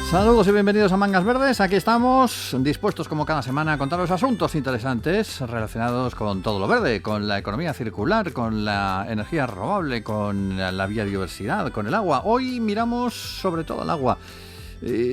Saludos y bienvenidos a Mangas Verdes. Aquí estamos, dispuestos como cada semana a contaros asuntos interesantes relacionados con todo lo verde, con la economía circular, con la energía renovable, con la biodiversidad, con el agua. Hoy miramos sobre todo el agua,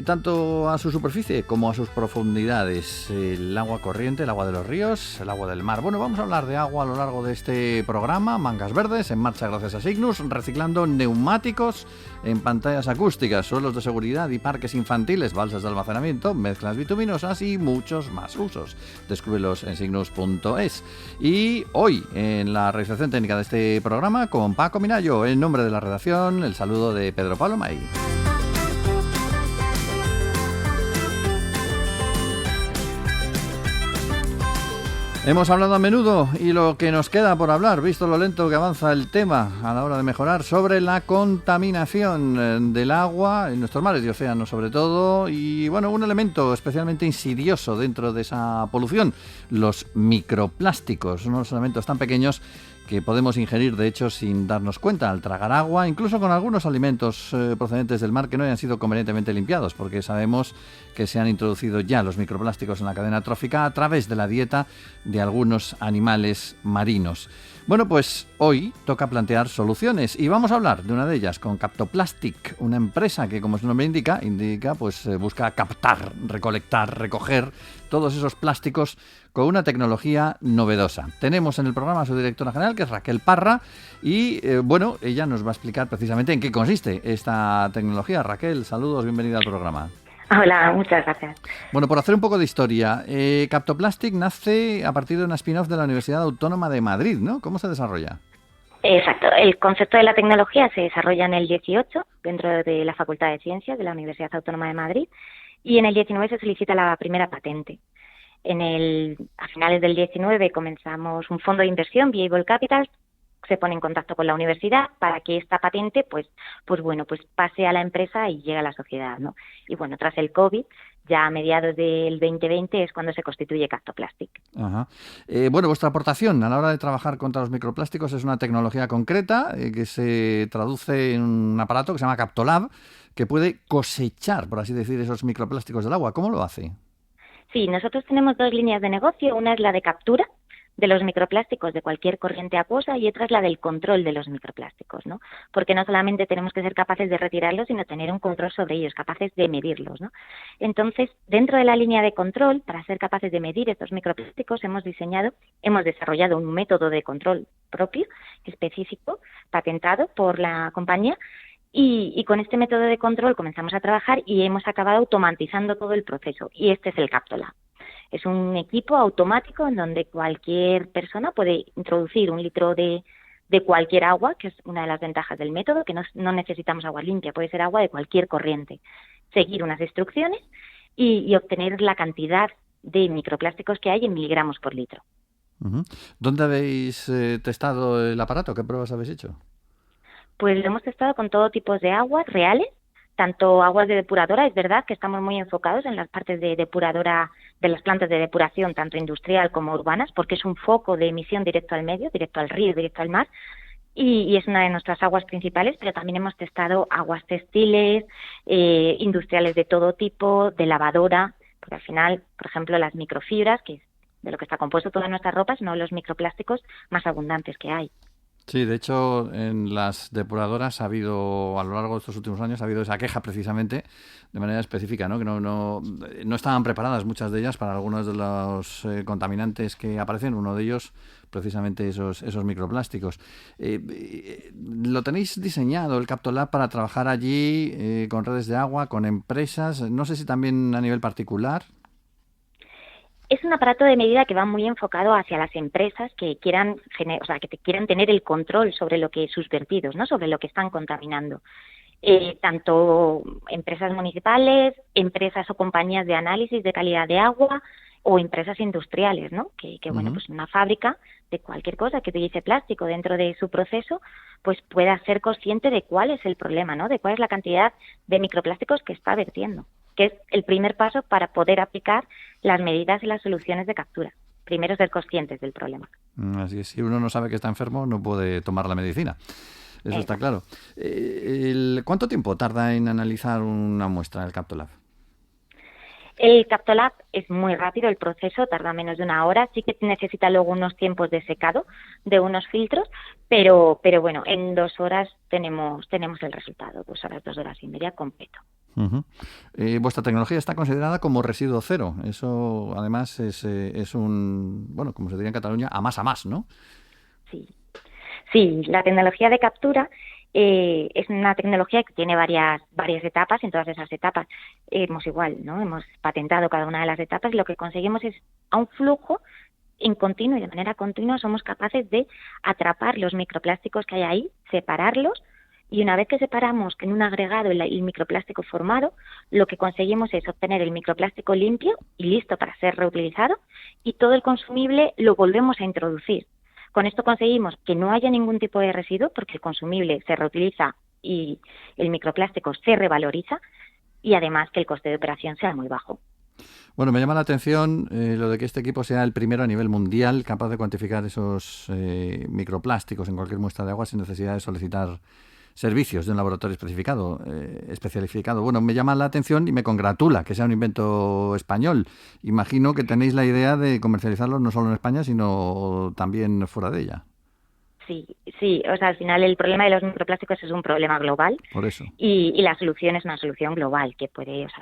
tanto a su superficie como a sus profundidades. El agua corriente, el agua de los ríos, el agua del mar. Bueno, vamos a hablar de agua a lo largo de este programa. Mangas Verdes, en marcha gracias a Cygnus, reciclando neumáticos en pantallas acústicas, suelos de seguridad y parques infantiles, balsas de almacenamiento, mezclas bituminosas y muchos más usos. Descúbrelos en cygnus.es. Y hoy, en la realización técnica de este programa, con Paco Minayo, en nombre de la redacción, el saludo de Pedro Pablo May. Hemos hablado a menudo y lo que nos queda por hablar, visto lo lento que avanza el tema a la hora de mejorar, sobre la contaminación del agua en nuestros mares y océanos sobre todo, y bueno, un elemento especialmente insidioso dentro de esa polución, los microplásticos, unos elementos tan pequeños que podemos ingerir de hecho sin darnos cuenta al tragar agua, incluso con algunos alimentos procedentes del mar que no hayan sido convenientemente limpiados, porque sabemos que se han introducido ya los microplásticos en la cadena trófica a través de la dieta de algunos animales marinos. Bueno, pues hoy toca plantear soluciones y vamos a hablar de una de ellas con Captoplastic, una empresa que, como su nombre indica pues busca captar, recolectar, recoger todos esos plásticos con una tecnología novedosa. Tenemos en el programa a su directora general, que es Raquel Parra, y bueno, ella nos va a explicar precisamente en qué consiste esta tecnología. Raquel, saludos, bienvenida al programa. Hola, muchas gracias. Bueno, por hacer un poco de historia, Captoplastic nace a partir de una spin-off de la Universidad Autónoma de Madrid, ¿no? ¿Cómo se desarrolla? Exacto. El concepto de la tecnología se desarrolla en el 18, dentro de la Facultad de Ciencias de la Universidad Autónoma de Madrid, y en el 19 se solicita la primera patente. A finales del 19 comenzamos un fondo de inversión, Viable Capital, se pone en contacto con la universidad para que esta patente pues pase a la empresa y llegue a la sociedad, ¿no? Y bueno, tras el COVID, ya a mediados del 2020 es cuando se constituye Captoplastic. Ajá. Bueno, vuestra aportación a la hora de trabajar contra los microplásticos es una tecnología concreta que se traduce en un aparato que se llama Captolab, que puede cosechar, por así decir, esos microplásticos del agua. ¿Cómo lo hace? Sí, nosotros tenemos dos líneas de negocio. Una es la de captura de los microplásticos de cualquier corriente acuosa y otra es la del control de los microplásticos, ¿no? Porque no solamente tenemos que ser capaces de retirarlos, sino tener un control sobre ellos, capaces de medirlos, ¿no? Entonces, dentro de la línea de control, para ser capaces de medir estos microplásticos, hemos desarrollado un método de control propio, específico, patentado por la compañía, y con este método de control comenzamos a trabajar y hemos acabado automatizando todo el proceso, y este es el Captolab. Es un equipo automático en donde cualquier persona puede introducir 1 litro de cualquier agua, que es una de las ventajas del método, que no necesitamos agua limpia, puede ser agua de cualquier corriente. Seguir unas instrucciones y obtener la cantidad de microplásticos que hay en miligramos por litro. Uh-huh. ¿Dónde habéis testado el aparato? ¿Qué pruebas habéis hecho? Pues lo hemos testado con todo tipo de aguas reales, tanto aguas de depuradora, es verdad que estamos muy enfocados en las partes de depuradora de las plantas de depuración, tanto industrial como urbanas, porque es un foco de emisión directo al medio, directo al río, directo al mar, y es una de nuestras aguas principales, pero también hemos testado aguas textiles, industriales de todo tipo, de lavadora, porque al final, por ejemplo, las microfibras, que es de lo que está compuesto toda nuestra ropa, es uno de los microplásticos más abundantes que hay. Sí, de hecho, en las depuradoras a lo largo de estos últimos años, ha habido esa queja precisamente, de manera específica, ¿no? Que no estaban preparadas muchas de ellas para algunos de los contaminantes que aparecen, uno de ellos precisamente esos microplásticos. ¿Lo tenéis diseñado, el Captolab, para trabajar allí con redes de agua, con empresas? No sé si también a nivel particular. Es un aparato de medida que va muy enfocado hacia las empresas que quieran tener el control sobre sus vertidos, ¿no? Sobre lo que están contaminando. Tanto empresas municipales, empresas o compañías de análisis de calidad de agua o empresas industriales, ¿no? Que bueno, pues una fábrica de cualquier cosa que utilice plástico dentro de su proceso, pues pueda ser consciente de cuál es el problema, ¿no? De cuál es la cantidad de microplásticos que está vertiendo, que es el primer paso para poder aplicar las medidas y las soluciones de captura. Primero, ser conscientes del problema. Así es, si uno no sabe que está enfermo, no puede tomar la medicina. Eso está claro. ¿Cuánto tiempo tarda en analizar una muestra el Captolab? El Captolab es muy rápido, el proceso tarda menos de una hora, sí que necesita luego unos tiempos de secado de unos filtros, pero bueno, en 2 horas tenemos el resultado, 2 horas, 2 horas y media completo. Uh-huh. Vuestra tecnología está considerada como residuo cero. Eso, además, es un, bueno, como se diría en Cataluña, a más, ¿no? Sí, la tecnología de captura es una tecnología que tiene varias etapas. En todas esas etapas hemos patentado cada una de las etapas. Lo que conseguimos es a un flujo en continuo y de manera continua somos capaces de atrapar los microplásticos que hay ahí, separarlos, y una vez que separamos en un agregado el microplástico formado, lo que conseguimos es obtener el microplástico limpio y listo para ser reutilizado, y todo el consumible lo volvemos a introducir. Con esto conseguimos que no haya ningún tipo de residuo porque el consumible se reutiliza y el microplástico se revaloriza, y además que el coste de operación sea muy bajo. Bueno, me llama la atención lo de que este equipo sea el primero a nivel mundial capaz de cuantificar esos microplásticos en cualquier muestra de agua sin necesidad de solicitar servicios de un laboratorio especializado. Bueno, me llama la atención y me congratula que sea un invento español. Imagino que tenéis la idea de comercializarlo no solo en España, sino también fuera de ella. Sí, o sea, al final el problema de los microplásticos es un problema global. Por eso. Y la solución es una solución global que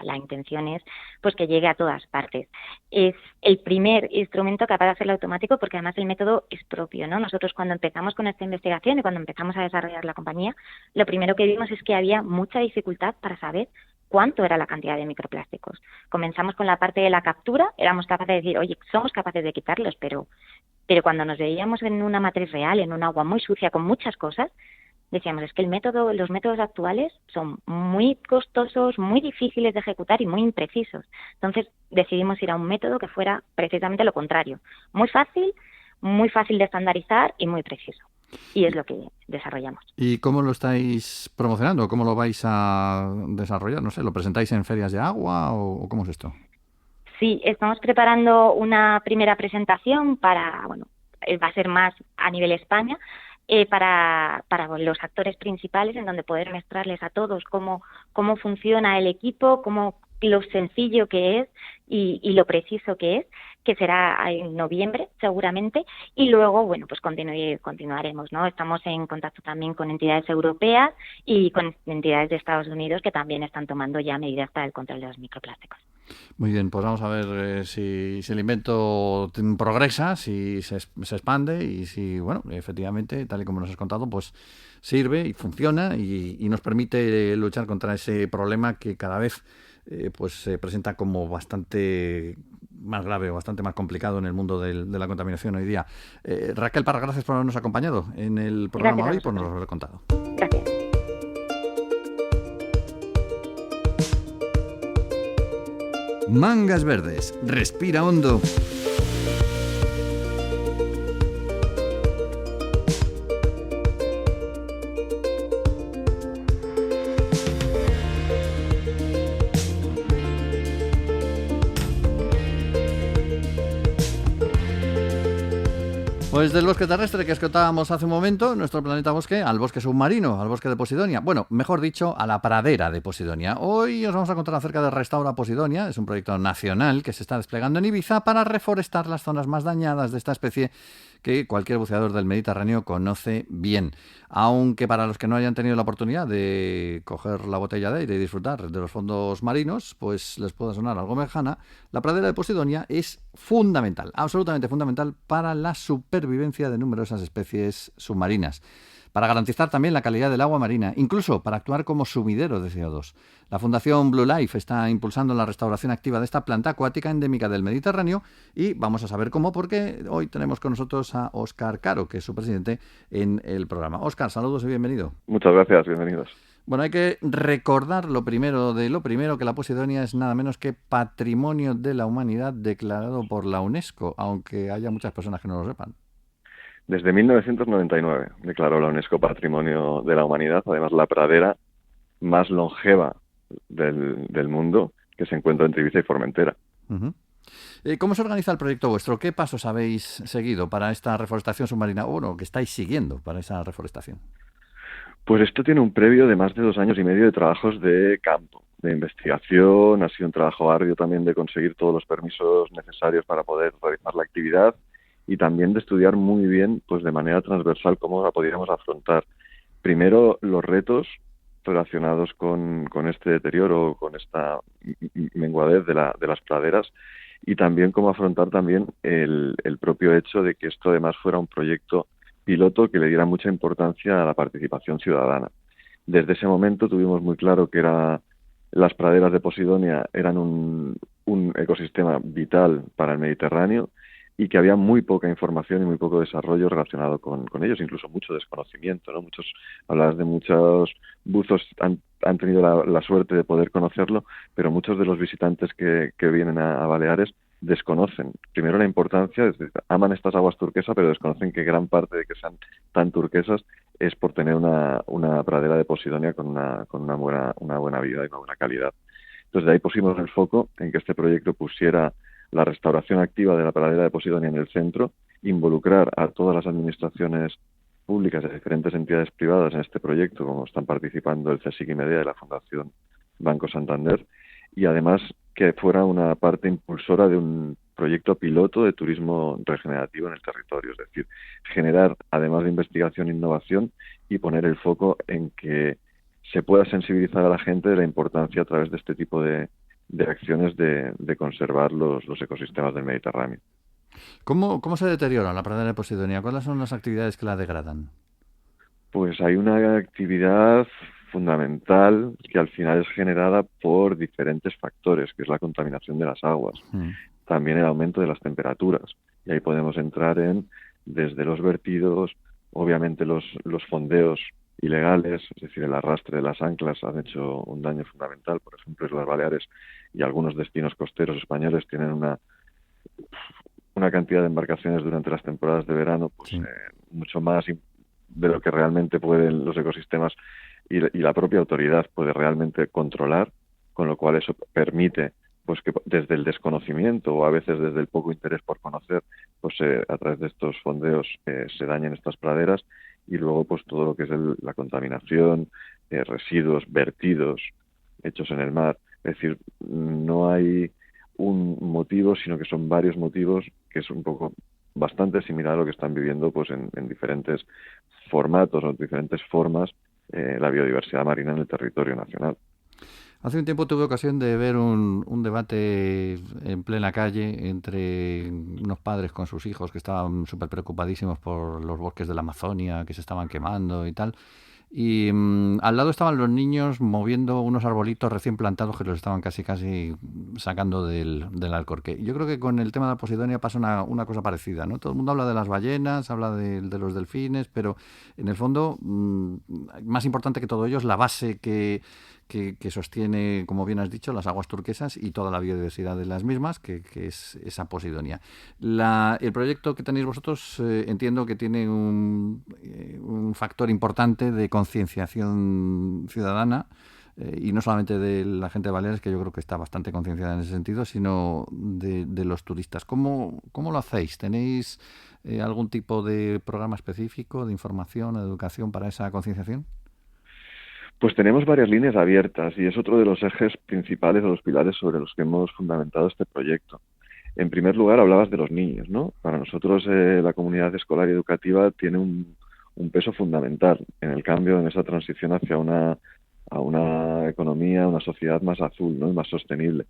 la intención es pues que llegue a todas partes. Es el primer instrumento capaz de hacerlo automático porque además el método es propio, ¿no? Nosotros cuando empezamos con esta investigación y cuando empezamos a desarrollar la compañía, lo primero que vimos es que había mucha dificultad para saber cuánto era la cantidad de microplásticos. Comenzamos con la parte de la captura, éramos capaces de decir, oye, somos capaces de quitarlos, pero cuando nos veíamos en una matriz real, en un agua muy sucia, con muchas cosas, decíamos, es que los métodos actuales son muy costosos, muy difíciles de ejecutar y muy imprecisos. Entonces decidimos ir a un método que fuera precisamente lo contrario, muy fácil de estandarizar y muy preciso. Y es lo que desarrollamos. ¿Y cómo lo estáis promocionando? ¿Cómo lo vais a desarrollar? No sé, ¿lo presentáis en ferias de agua o cómo es esto? Sí, estamos preparando una primera presentación va a ser más a nivel España, para los actores principales, en donde poder mostrarles a todos cómo funciona el equipo, lo sencillo que es y lo preciso que será en noviembre seguramente, y luego, pues continuaremos, ¿no? Estamos en contacto también con entidades europeas y con entidades de Estados Unidos que también están tomando ya medidas para el control de los microplásticos. Muy bien, pues vamos a ver si el invento progresa, si se expande y si, efectivamente, tal y como nos has contado, pues sirve y funciona y nos permite luchar contra ese problema que cada vez se presenta como bastante más grave o bastante más complicado en el mundo de la contaminación hoy día. Raquel Parra, gracias por habernos acompañado en el programa hoy y por nos haber contado. Gracias. Mangas Verdes, respira hondo. Pues del bosque terrestre que escotábamos hace un momento, nuestro planeta bosque, al bosque submarino, al bosque de Posidonia. Bueno, mejor dicho, a la pradera de Posidonia. Hoy os vamos a contar acerca de Restaura Posidonia. Es un proyecto nacional que se está desplegando en Ibiza para reforestar las zonas más dañadas de esta especie que cualquier buceador del Mediterráneo conoce bien. Aunque para los que no hayan tenido la oportunidad de coger la botella de aire y disfrutar de los fondos marinos, pues les pueda sonar algo lejana, la pradera de Posidonia es fundamental, absolutamente fundamental para la supervivencia de numerosas especies submarinas, para garantizar también la calidad del agua marina, incluso para actuar como sumidero de CO2. La Fundación Blue Life está impulsando la restauración activa de esta planta acuática endémica del Mediterráneo y vamos a saber cómo, porque hoy tenemos con nosotros a Óscar Caro, que es su presidente en el programa. Óscar, saludos y bienvenido. Muchas gracias, bienvenidos. Bueno, hay que recordar lo primero, que la Posidonia es nada menos que Patrimonio de la Humanidad declarado por la UNESCO, aunque haya muchas personas que no lo sepan. Desde 1999 declaró la UNESCO Patrimonio de la Humanidad, además la pradera más longeva del mundo, que se encuentra entre Ibiza y Formentera. Uh-huh. ¿Cómo se organiza el proyecto vuestro? ¿Qué pasos habéis seguido para esta reforestación submarina? Bueno, ¿qué estáis siguiendo para esa reforestación? Pues esto tiene un previo de más de 2 años y medio de trabajos de campo. de investigación, ha sido un trabajo arduo también de conseguir todos los permisos necesarios para poder realizar la actividad y también de estudiar muy bien, pues de manera transversal, cómo la podríamos afrontar. Primero, los retos relacionados con este deterioro, con esta menguadez de las praderas, y también cómo afrontar también el propio hecho de que esto además fuera un proyecto piloto que le diera mucha importancia a la participación ciudadana. Desde ese momento tuvimos muy claro que las praderas de Posidonia eran un ecosistema vital para el Mediterráneo y que había muy poca información y muy poco desarrollo relacionado con ellos, incluso mucho desconocimiento, ¿no? Hablabas de muchos buzos han tenido la suerte de poder conocerlo, pero muchos de los visitantes que vienen a Baleares desconocen, primero la importancia, aman estas aguas turquesas, pero desconocen que gran parte de que sean tan turquesas es por tener una pradera de Posidonia con una buena vida y una buena calidad. Entonces de ahí pusimos el foco en que este proyecto pusiera la restauración activa de la pradera de Posidonia en el centro, involucrar a todas las administraciones públicas y diferentes entidades privadas en este proyecto, como están participando el CSIC y Medea y la Fundación Banco Santander, y además que fuera una parte impulsora de un proyecto piloto de turismo regenerativo en el territorio, es decir, generar, además de investigación e innovación, y poner el foco en que se pueda sensibilizar a la gente de la importancia a través de este tipo de acciones de conservar los ecosistemas del Mediterráneo. ¿Cómo se deteriora la pradera de Posidonia? ¿Cuáles son las actividades que la degradan? Pues hay una actividad fundamental que al final es generada por diferentes factores, que es la contaminación de las aguas, también el aumento de las temperaturas. Y ahí podemos entrar desde los vertidos, obviamente los fondeos ilegales, es decir, el arrastre de las anclas han hecho un daño fundamental. Por ejemplo, Islas Baleares y algunos destinos costeros españoles tienen una cantidad de embarcaciones durante las temporadas de verano, pues sí, mucho más de lo que realmente pueden los ecosistemas y la propia autoridad puede realmente controlar, con lo cual eso permite pues que desde el desconocimiento o a veces desde el poco interés por conocer, pues a través de estos fondeos se dañen estas praderas, y luego pues todo lo que es la contaminación, residuos vertidos hechos en el mar. Es decir, no hay un motivo, sino que son varios motivos, que es un poco bastante similar a lo que están viviendo pues en diferentes formatos o diferentes formas la biodiversidad marina en el territorio nacional. Hace un tiempo tuve ocasión de ver un debate en plena calle entre unos padres con sus hijos que estaban súper preocupadísimos por los bosques de la Amazonia que se estaban quemando y tal. Y al lado estaban los niños moviendo unos arbolitos recién plantados que los estaban casi sacando del alcorque. Yo creo que con el tema de la Posidonia pasa una cosa parecida, ¿no? Todo el mundo habla de las ballenas, habla de los delfines, pero en el fondo, más importante que todo ello es la base que sostiene, como bien has dicho, las aguas turquesas y toda la biodiversidad de las mismas, que es esa Posidonia. El proyecto que tenéis vosotros entiendo que tiene un factor importante de concienciación ciudadana, y no solamente de la gente de Baleares, que yo creo que está bastante concienciada en ese sentido, sino de los turistas. ¿Cómo lo hacéis? ¿Tenéis algún tipo de programa específico de información, de educación para esa concienciación? Pues tenemos varias líneas abiertas y es otro de los ejes principales, de los pilares sobre los que hemos fundamentado este proyecto. En primer lugar, hablabas de los niños, ¿no? Para nosotros la comunidad escolar y educativa tiene un peso fundamental en el cambio, en esa transición hacia una economía, una sociedad más azul, ¿no? Y más sostenible.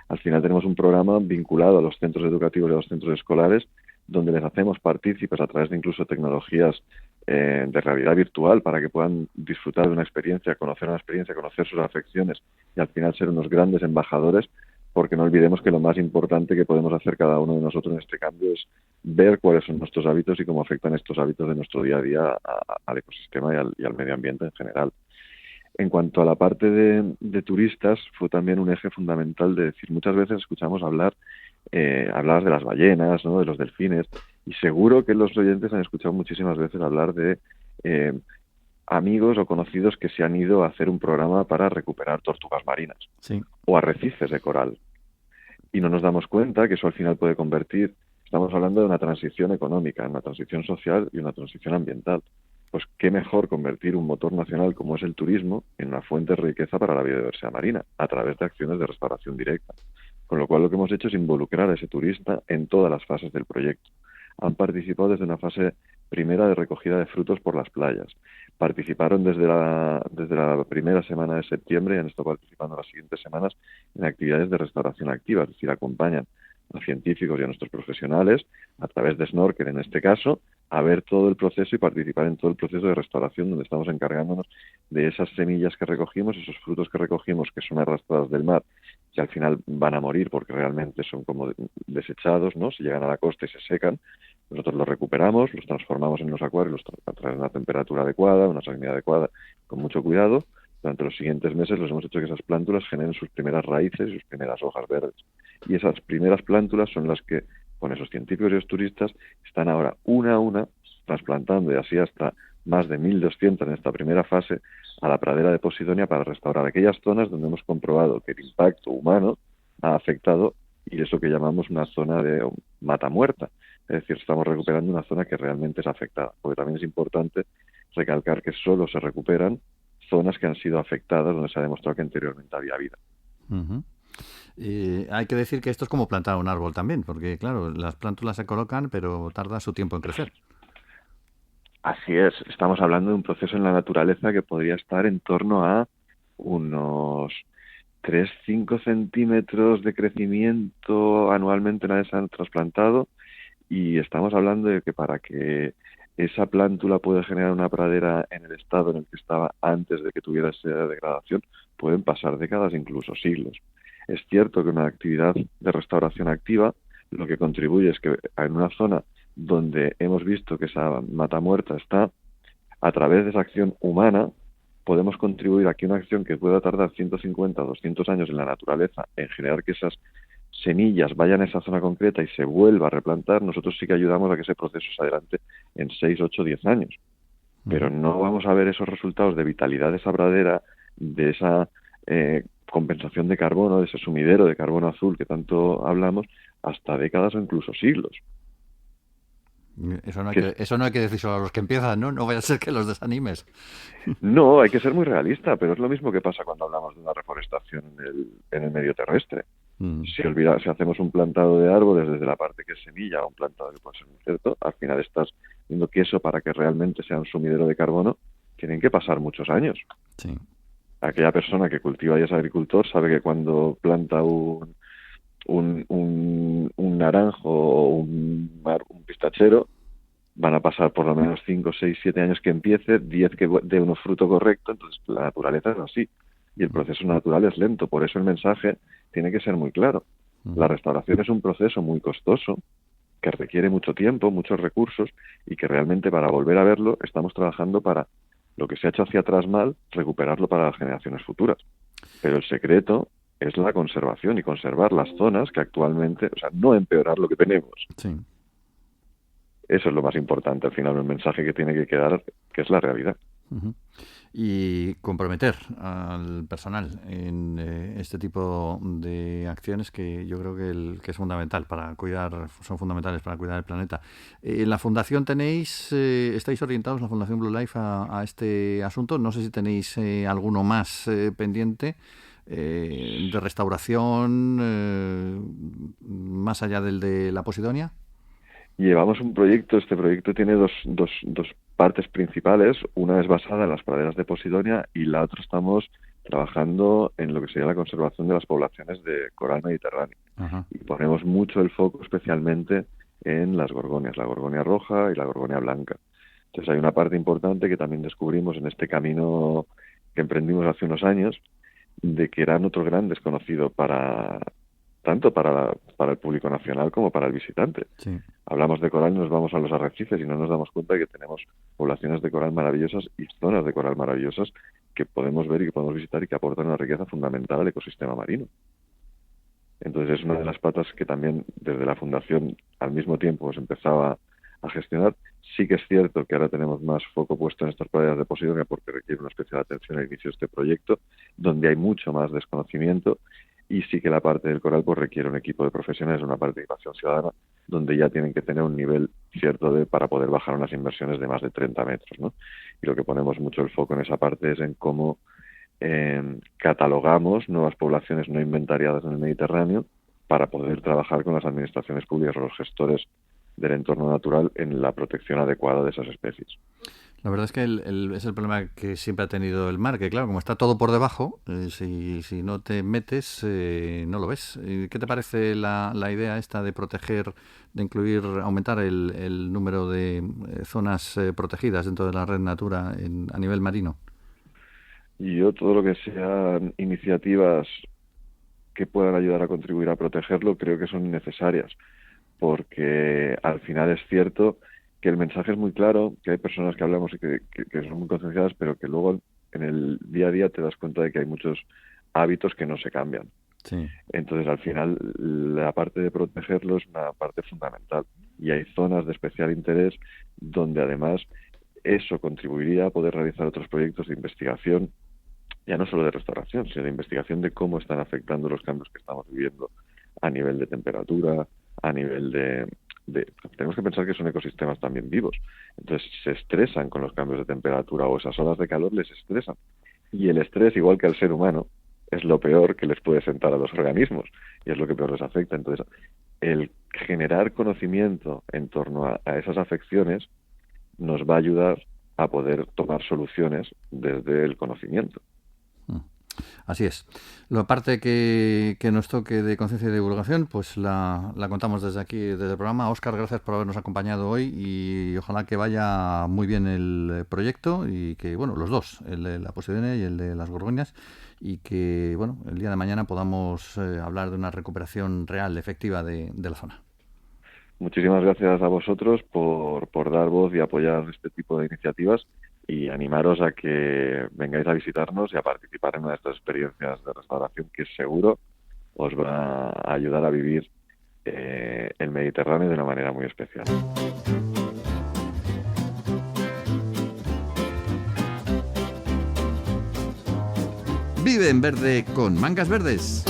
Al final tenemos un programa vinculado a los centros educativos y a los centros escolares, donde les hacemos partícipes a través de incluso tecnologías de realidad virtual para que puedan disfrutar de una experiencia, conocer sus afecciones y al final ser unos grandes embajadores, porque no olvidemos que lo más importante que podemos hacer cada uno de nosotros en este cambio es ver cuáles son nuestros hábitos y cómo afectan estos hábitos de nuestro día a día al ecosistema y al medio ambiente en general. En cuanto a la parte de turistas, fue también un eje fundamental de decir, muchas veces escuchamos hablar de las ballenas, ¿no? De los delfines, y seguro que los oyentes han escuchado muchísimas veces hablar de amigos o conocidos que se han ido a hacer un programa para recuperar tortugas marinas, sí, o arrecifes de coral. Y no nos damos cuenta que eso al final puede convertir, estamos hablando de una transición económica, una transición social y una transición ambiental. pues qué mejor convertir un motor nacional como es el turismo en una fuente de riqueza para la biodiversidad marina, a través de acciones de restauración directa. Con lo cual lo que hemos hecho es involucrar a ese turista en todas las fases del proyecto. Han participado desde una fase primera de recogida de frutos por las playas. Participaron desde la primera semana de septiembre y han estado participando las siguientes semanas en actividades de restauración activa, es decir, acompañan a científicos y a nuestros profesionales, a través de snorkel en este caso, a ver todo el proceso y participar en todo el proceso de restauración, donde estamos encargándonos de esas semillas que recogimos, esos frutos que recogimos, que son arrastrados del mar, que al final van a morir porque realmente son como desechados, ¿no? Si llegan a la costa y se secan, nosotros los recuperamos, los transformamos en los acuarios, a través de una temperatura adecuada, una salinidad adecuada, con mucho cuidado. Durante los siguientes meses los hemos hecho que esas plántulas generen sus primeras raíces y sus primeras hojas verdes. Y esas primeras plántulas son las que, con esos científicos y los turistas, están ahora una a una trasplantando, y así hasta más de 1.200 en esta primera fase, a la pradera de Posidonia para restaurar aquellas zonas donde hemos comprobado que el impacto humano ha afectado, y eso que llamamos una zona de mata muerta. Es decir, estamos recuperando una zona que realmente es afectada, porque también es importante recalcar que solo se recuperan zonas que han sido afectadas donde se ha demostrado que anteriormente había vida. Uh-huh. Hay que decir que esto es como plantar un árbol también, porque claro, las plántulas se colocan, pero tarda su tiempo en crecer. Así es, estamos hablando de un proceso en la naturaleza que podría estar en torno a unos 3-5 centímetros de crecimiento anualmente una vez se han trasplantado, y estamos hablando de que para que esa plántula pueda generar una pradera en el estado en el que estaba antes de que tuviera esa degradación, pueden pasar décadas, incluso siglos. Es cierto que una actividad de restauración activa lo que contribuye es que en una zona donde hemos visto que esa mata muerta está, a través de esa acción humana, podemos contribuir a que una acción que pueda tardar 150 o 200 años en la naturaleza en generar que esas semillas vayan a esa zona concreta y se vuelva a replantar, nosotros sí que ayudamos a que ese proceso se adelante en 6, 8, 10 años. Pero no vamos a ver esos resultados de vitalidad de esa pradera, de esa compensación de carbono, de ese sumidero de carbono azul que tanto hablamos, hasta décadas o incluso siglos. Eso no hay que decir solo a los que empiezan, ¿no? No vaya a ser que los desanimes. No, hay que ser muy realista, pero es lo mismo que pasa cuando hablamos de una reforestación en el medio terrestre. Si hacemos un plantado de árboles desde la parte que es semilla o un plantado que puede ser muy cierto, al final estás viendo que eso, para que realmente sea un sumidero de carbono, tienen que pasar muchos años. Sí. Aquella persona que cultiva y es agricultor sabe que cuando planta un naranjo o un pistachero, van a pasar por lo menos 5, 6, 7 años que empiece, 10 que dé un fruto correcto. Entonces la naturaleza es así y el proceso natural es lento, por eso el mensaje tiene que ser muy claro. La restauración es un proceso muy costoso que requiere mucho tiempo, muchos recursos, y que realmente para volver a verlo estamos trabajando para lo que se ha hecho hacia atrás mal, recuperarlo para las generaciones futuras. Pero el secreto es la conservación y conservar las zonas que actualmente, o sea, no empeorar lo que tenemos. Sí. Eso es lo más importante, al final, el mensaje que tiene que quedar, que es la realidad. Uh-huh. Y comprometer al personal en este tipo de acciones que yo creo que es fundamental para cuidar, son fundamentales para cuidar el planeta. En la Fundación estáis orientados, la Fundación Blue Life, a este asunto. No sé si tenéis alguno más pendiente de restauración más allá del de la Posidonia. Llevamos un proyecto, este proyecto tiene dos partes principales. Una es basada en las praderas de Posidonia y la otra estamos trabajando en lo que sería la conservación de las poblaciones de coral mediterráneo. Ajá. Y ponemos mucho el foco especialmente en las gorgonias, la gorgonia roja y la gorgonia blanca. Entonces hay una parte importante que también descubrimos en este camino que emprendimos hace unos años, de que eran otro gran desconocido tanto para el público nacional como para el visitante. Sí. Hablamos de coral y nos vamos a los arrecifes y no nos damos cuenta de que tenemos poblaciones de coral maravillosas y zonas de coral maravillosas que podemos ver y que podemos visitar y que aportan una riqueza fundamental al ecosistema marino. Entonces es una de las patas que también desde la Fundación al mismo tiempo se empezaba a gestionar. Sí que es cierto que ahora tenemos más foco puesto en estas praderas de Posidonia porque requiere una especial atención al inicio de este proyecto, donde hay mucho más desconocimiento. Y sí que la parte del coral pues requiere un equipo de profesionales, una participación ciudadana, donde ya tienen que tener un nivel cierto para poder bajar unas inversiones de más de 30 metros, ¿no? Y lo que ponemos mucho el foco en esa parte es en cómo catalogamos nuevas poblaciones no inventariadas en el Mediterráneo para poder trabajar con las administraciones públicas o los gestores del entorno natural en la protección adecuada de esas especies. La verdad es que es el problema que siempre ha tenido el mar, que claro, como está todo por debajo, si no te metes, no lo ves. ¿Qué te parece la idea esta de proteger, de incluir, aumentar el número de zonas protegidas dentro de la red Natura a nivel marino? Y yo todo lo que sean iniciativas que puedan ayudar a contribuir a protegerlo creo que son necesarias, porque al final es cierto que el mensaje es muy claro, que hay personas que hablamos y que son muy concienciadas, pero que luego en el día a día te das cuenta de que hay muchos hábitos que no se cambian. Sí. Entonces, al final, la parte de protegerlo es una parte fundamental. Y hay zonas de especial interés donde, además, eso contribuiría a poder realizar otros proyectos de investigación, ya no solo de restauración, sino de investigación de cómo están afectando los cambios que estamos viviendo a nivel de temperatura, a nivel de tenemos que pensar que son ecosistemas también vivos. Entonces se estresan con los cambios de temperatura o esas olas de calor les estresan. Y el estrés, igual que al ser humano, es lo peor que les puede sentar a los organismos y es lo que peor les afecta. Entonces, el generar conocimiento en torno a esas afecciones nos va a ayudar a poder tomar soluciones desde el conocimiento. Así es. La parte que nos toque de conciencia y divulgación, pues la contamos desde aquí, desde el programa. Óscar, gracias por habernos acompañado hoy y ojalá que vaya muy bien el proyecto y que, bueno, los dos, el de la Posidonia y el de las Gorgonias, y que, bueno, el día de mañana podamos hablar de una recuperación real, efectiva de la zona. Muchísimas gracias a vosotros por dar voz y apoyar este tipo de iniciativas. Y animaros a que vengáis a visitarnos y a participar en una de estas experiencias de restauración que seguro os va a ayudar a vivir el Mediterráneo de una manera muy especial. Vive en verde con Mangas Verdes.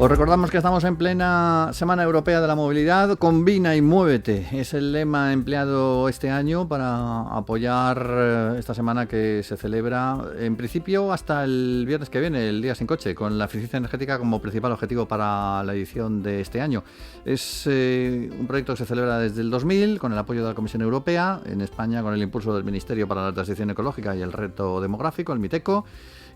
Os recordamos que estamos en plena Semana Europea de la Movilidad. Combina y muévete. Es el lema empleado este año para apoyar esta semana que se celebra en principio hasta el viernes que viene, el Día Sin Coche, con la eficiencia energética como principal objetivo para la edición de este año. Es un proyecto que se celebra desde el 2000 con el apoyo de la Comisión Europea, en España con el impulso del Ministerio para la Transición Ecológica y el Reto Demográfico, el MITECO,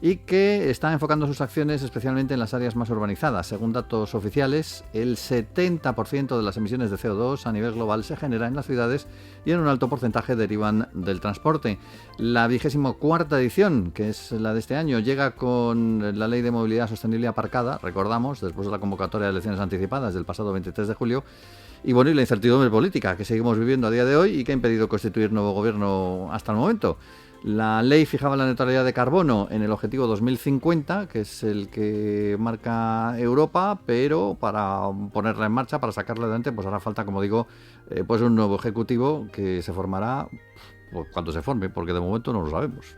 y que está enfocando sus acciones especialmente en las áreas más urbanizadas. Según datos oficiales, el 70% de las emisiones de CO2 a nivel global se genera en las ciudades y en un alto porcentaje derivan del transporte. La 24ª edición, que es la de este año, llega con la Ley de Movilidad Sostenible aparcada, recordamos, después de la convocatoria de elecciones anticipadas del pasado 23 de julio, y bueno, y la incertidumbre política que seguimos viviendo a día de hoy y que ha impedido constituir nuevo gobierno hasta el momento. La ley fijaba la neutralidad de carbono en el objetivo 2050, que es el que marca Europa, pero para ponerla en marcha, para sacarla adelante, pues hará falta, como digo, pues un nuevo ejecutivo que se formará pues, cuando se forme, porque de momento no lo sabemos.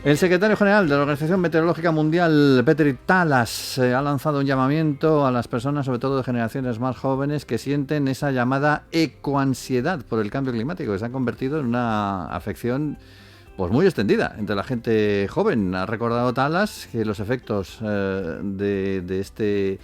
El secretario general de la Organización Meteorológica Mundial, Petri Talas, ha lanzado un llamamiento a las personas, sobre todo de generaciones más jóvenes, que sienten esa llamada ecoansiedad por el cambio climático, que se ha convertido en una afección pues muy extendida entre la gente joven. Ha recordado Talas que los efectos de este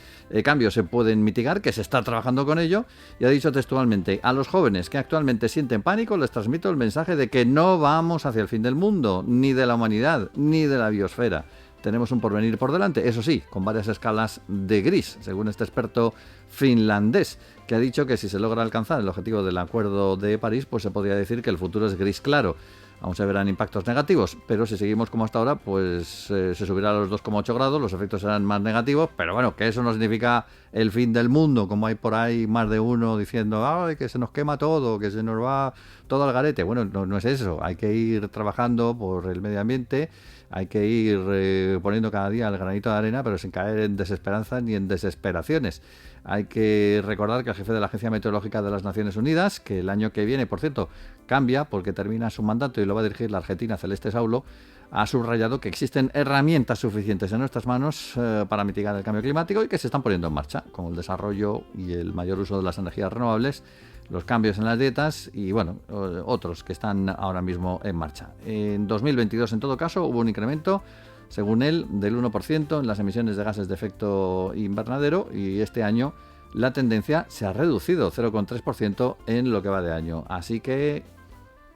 cambio se pueden mitigar, que se está trabajando con ello, y ha dicho textualmente: a los jóvenes que actualmente sienten pánico les transmito el mensaje de que no vamos hacia el fin del mundo, ni de la humanidad, ni de la biosfera. Tenemos un porvenir por delante, eso sí, con varias escalas de gris, según este experto finlandés, que ha dicho que si se logra alcanzar el objetivo del Acuerdo de París, pues se podría decir que el futuro es gris claro. Aún se verán impactos negativos, pero si seguimos como hasta ahora, pues se subirá a los 2,8 grados, los efectos serán más negativos, pero bueno, que eso no significa el fin del mundo, como hay por ahí más de uno diciendo ¡ay, que se nos quema todo, que se nos va todo al garete! Bueno, no es eso, hay que ir trabajando por el medio ambiente, Hay que ir poniendo cada día el granito de arena, pero sin caer en desesperanza ni en desesperaciones. Hay que recordar que el jefe de la Agencia Meteorológica de las Naciones Unidas, que el año que viene, por cierto, cambia porque termina su mandato y lo va a dirigir la argentina Celeste Saulo, ha subrayado que existen herramientas suficientes en nuestras manos para mitigar el cambio climático y que se están poniendo en marcha, como el desarrollo y el mayor uso de las energías renovables, los cambios en las dietas y, bueno, otros que están ahora mismo en marcha. En 2022, en todo caso, hubo un incremento, según él, del 1% en las emisiones de gases de efecto invernadero, y este año la tendencia se ha reducido 0,3% en lo que va de año. Así que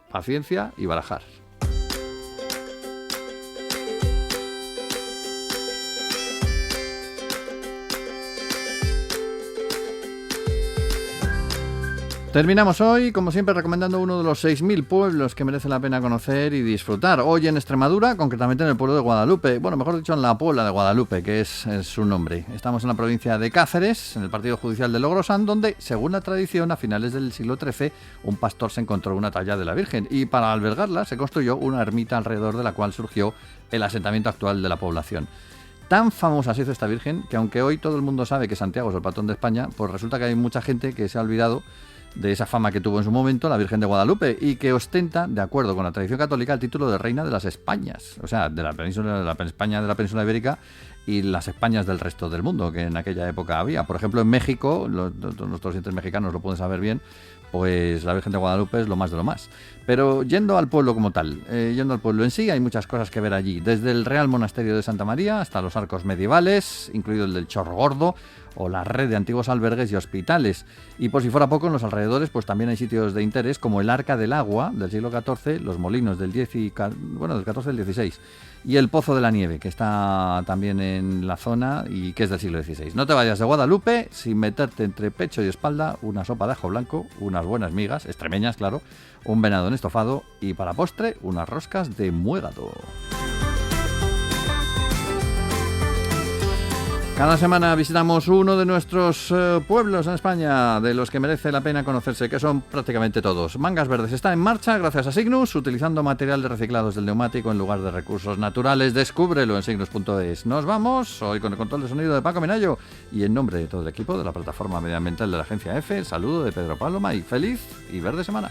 paciencia y barajar. Terminamos hoy, como siempre, recomendando uno de los 6.000 pueblos que merece la pena conocer y disfrutar. Hoy en Extremadura, concretamente en el pueblo de Guadalupe. Bueno, mejor dicho, en la Puebla de Guadalupe, que es su nombre. Estamos en la provincia de Cáceres, en el partido judicial de Logrosán, donde, según la tradición, a finales del siglo XIII, un pastor se encontró una talla de la Virgen y para albergarla se construyó una ermita alrededor de la cual surgió el asentamiento actual de la población. Tan famosa se hizo esta Virgen que, aunque hoy todo el mundo sabe que Santiago es el patrón de España, pues resulta que hay mucha gente que se ha olvidado de esa fama que tuvo en su momento la Virgen de Guadalupe y que ostenta, de acuerdo con la tradición católica, el título de Reina de las Españas, o sea, de la península, de la España de la península ibérica y las Españas del resto del mundo que en aquella época había. Por ejemplo, en México, nuestros oyentes mexicanos lo pueden saber bien, pues la Virgen de Guadalupe es lo más de lo más. Pero yendo al pueblo como tal, yendo al pueblo en sí, hay muchas cosas que ver allí, desde el Real Monasterio de Santa María hasta los arcos medievales, incluido el del Chorro Gordo, o la red de antiguos albergues y hospitales. Y por si fuera poco, en los alrededores pues también hay sitios de interés como el Arca del Agua del siglo XIV, los molinos del del XIV y del XVI, y el Pozo de la Nieve, que está también en la zona y que es del siglo XVI. No te vayas de Guadalupe sin meterte entre pecho y espalda una sopa de ajo blanco, unas buenas migas, extremeñas, claro, un venado en estofado y para postre unas roscas de muégado. Cada semana visitamos uno de nuestros pueblos en España, de los que merece la pena conocerse, que son prácticamente todos. Mangas Verdes está en marcha gracias a Signus, utilizando material de reciclados del neumático en lugar de recursos naturales. Descúbrelo en signus.es. Nos vamos hoy con el control de sonido de Paco Minayo y en nombre de todo el equipo de la plataforma medioambiental de la Agencia EFE, el saludo de Pedro Paloma y feliz y verde semana.